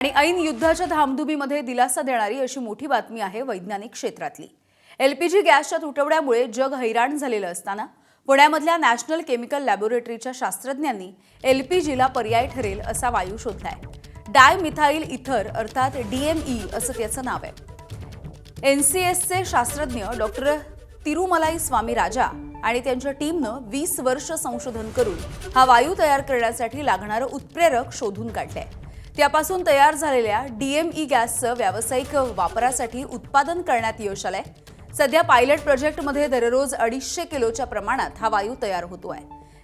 आणि ऐन युद्धाच्या धामधुमीमध्ये दिलासा देणारी अशी मोठी बातमी आहे वैज्ञानिक क्षेत्रातली। एलपीजी गॅसच्या तुटवड्यामुळे जग हैराण झालेलं असताना पुण्यामधल्या नॅशनल केमिकल लॅबोरेटरीच्या शास्त्रज्ञांनी एलपीजीला पर्याय ठरेल असा वायू शोधलाय। डायमिथाइल इथर अर्थात डीएमई असं त्याचं नाव आहे। एनसीएसचे शास्त्रज्ञ डॉक्टर तिरुमलाई स्वामी राजा आणि त्यांच्या टीमनं 20 वर्ष संशोधन करून हा वायू तयार करण्यासाठी लागणारं उत्प्रेरक शोधून काढलंय। त्यापासून तयार झालेल्या डीएमई गॅसचं व्यावसायिक वापरासाठी उत्पादन करण्यात यश आलंय। सध्या पायलट प्रोजेक्टमध्ये दररोज 250 किलोच्या प्रमाणात हा वायू तयार होतोय।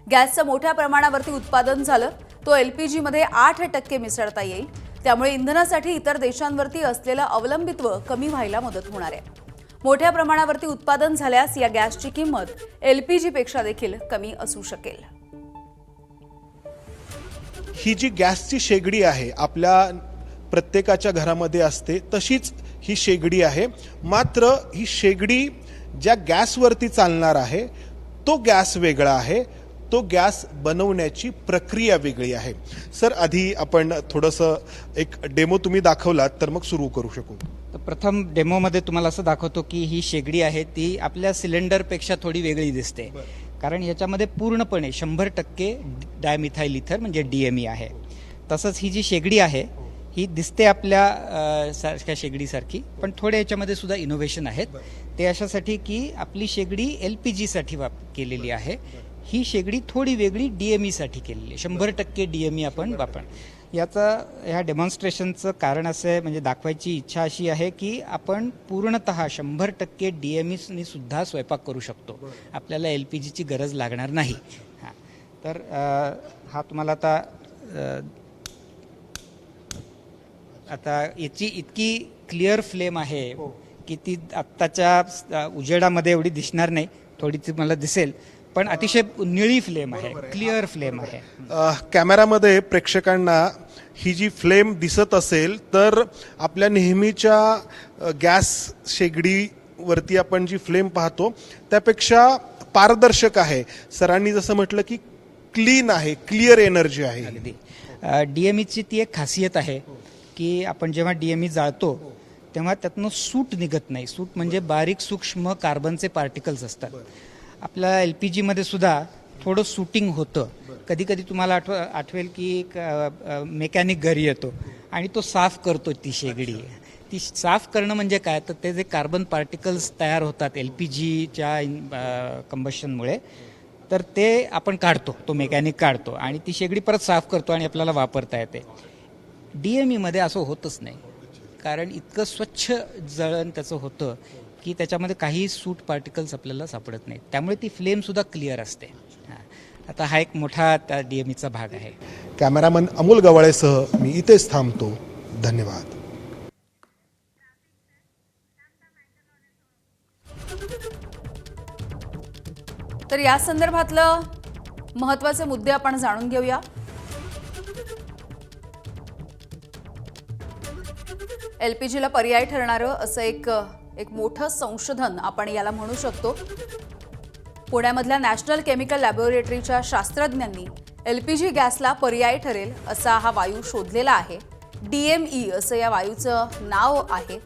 गॅसचं मोठ्या प्रमाणावरती उत्पादन झालं तो एलपीजी मध्ये 8% मिसळता येईल। त्यामुळे इंधनासाठी इतर देशांवरती असलेलं अवलंबित्व कमी व्हायला मदत होणार आहे। मोठ्या प्रमाणावरती उत्पादन झाल्यास या गॅसची किंमत एलपीजी पेक्षा देखील कमी असू शकेल। ही जी गॅसची शेगडी आहे आपल्या प्रत्येकाच्या घरामध्ये असते तशीच ही शेगडी आहे। मात्र ही शेगडी ज्या गॅसवरती चालणार आहे तो गॅस वेगळा आहे, तो गॅस बनवण्याची प्रक्रिया वेगळी आहे। सर आधी आपण थोडंसं एक डेमो तुम्ही दाखवलात तर मग सुरू करू शकू। तर प्रथम डेमोमध्ये तुम्हाला असं दाखवतो की ही शेगडी आहे ती आपल्या सिलेंडरपेक्षा थोडी वेगळी दिसते, कारण याच्यामध्ये पूर्णपणे 100% डायमिथाइल इथर म्हणजे डीएमई आहे। तसंच ही जी शेगडी आहे ही दिसते आपल्या सारख्या शेगडीसारखी, पण थोडे याच्यामध्ये सुद्धा इनोव्हेशन आहेत। ते अशासाठी की आपली शेगडी एलपीजी साठी केलेली आहे, ही शेगडी थोडी वेगळी डीएमई साठी केलेली आहे। 100% डीएमई आपण ह्या डेमॉन्स्ट्रेशनचं कारण असं आहे, म्हणजे दाखवायची इच्छा अशी आहे की आपण पूर्णतः 100% डीएमईने सुद्धा स्वयंपाक करू शकतो, आपल्याला एलपीजीची गरज लागणार नाही। तर हा तुम्हाला आता याची इतकी क्लिअर फ्लेम आहे की ती आत्ताच्या उजेडामध्ये एवढी दिसणार नाही, थोडी ती मला दिसेल, पण अतिशय निळी फ्लेम आहे, क्लिअर फ्लेम आहे। कॅमेरामध्ये प्रेक्षकांना ही जी फ्लेम दिसत असेल तर आपल्या नेहमीच्या गॅस शेगडीवरती आपण जी फ्लेम पाहतो त्यापेक्षा पारदर्शक आहे। सरांनी जसं म्हटलं की क्लीन आहे, क्लिअर एनर्जी आहे। अगदी डीएमईची ती एक खासियत आहे की आपण जेव्हा डीएमई जाळतो तेव्हा त्यातनं सूट निघत नाही। सूट म्हणजे बारीक सूक्ष्म कार्बनचे पार्टिकल्स असतात। आपल्या एलपीजी मध्ये सुद्धा थोडं शूटिंग होतं। कधी कधी तुम्हाला आठवेल की एक मेकॅनिक घरी येतो आणि तो साफ करतो ती शेगडी। ती साफ करणं म्हणजे काय, तर ते जे कार्बन पार्टिकल्स तयार होतात एलपीजीच्या कंबशनमुळे, तर ते आपण काढतो, तो मेकॅनिक काढतो आणि ती शेगडी परत साफ करतो आणि आपल्याला वापरता येते। डीएमई मध्ये असं होतच नाही, कारण इतकं स्वच्छ जळण त्याचं होतं की त्याच्यामध्ये काही सूट पार्टिकल्स आपल्याला सापडत नाहीत, त्यामुळे ती फ्लेम सुद्धा क्लिअर असते। आता हा एक मोठा त्या डीएमईचा भाग आहे। कॅमेरामन अमोल गवाळेसह मी इथेच थांबतो। धन्यवाद। तर या संदर्भातलं महत्त्वाचे मुद्दे आपण जाणून घेऊया। एलपीजीला पर्याय ठरणारं असं एक मोठं संशोधन आपण याला म्हणू शकतो। पुण्यामधल्या नॅशनल केमिकल लॅबोरेटरीच्या शास्त्रज्ञांनी एलपीजी गॅसला पर्याय ठरेल असा हा वायू शोधलेला आहे। डीएमई असं या वायूचं नाव आहे।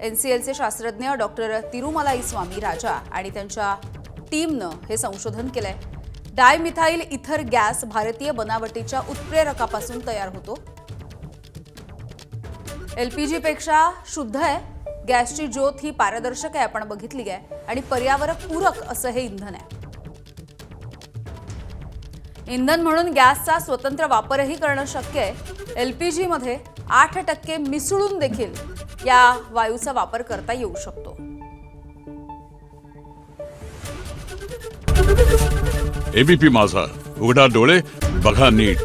एनसीएलचे शास्त्रज्ञ डॉक्टर तिरुमलाई स्वामी राजा आणि त्यांच्या टीमनं हे संशोधन केलंय। डायमिथाइल इथर गॅस भारतीय बनावटीच्या उत्प्रेरकापासून तयार होतो। एलपीजी पेक्षा शुद्ध आहे। गॅसची ज्योत ही पारदर्शक आहे, आपण बघितली आहे, आणि पर्यावरण पूरक असं हे इंधन आहे। इंधन म्हणून गॅसचा स्वतंत्र वापरही करणं शक्य आहे। एलपीजी मध्ये 8% मिसळून देखील या वायूचा वापर करता येऊ शकतो। एबीपी माझा, उघडा डोळे बघा नीट।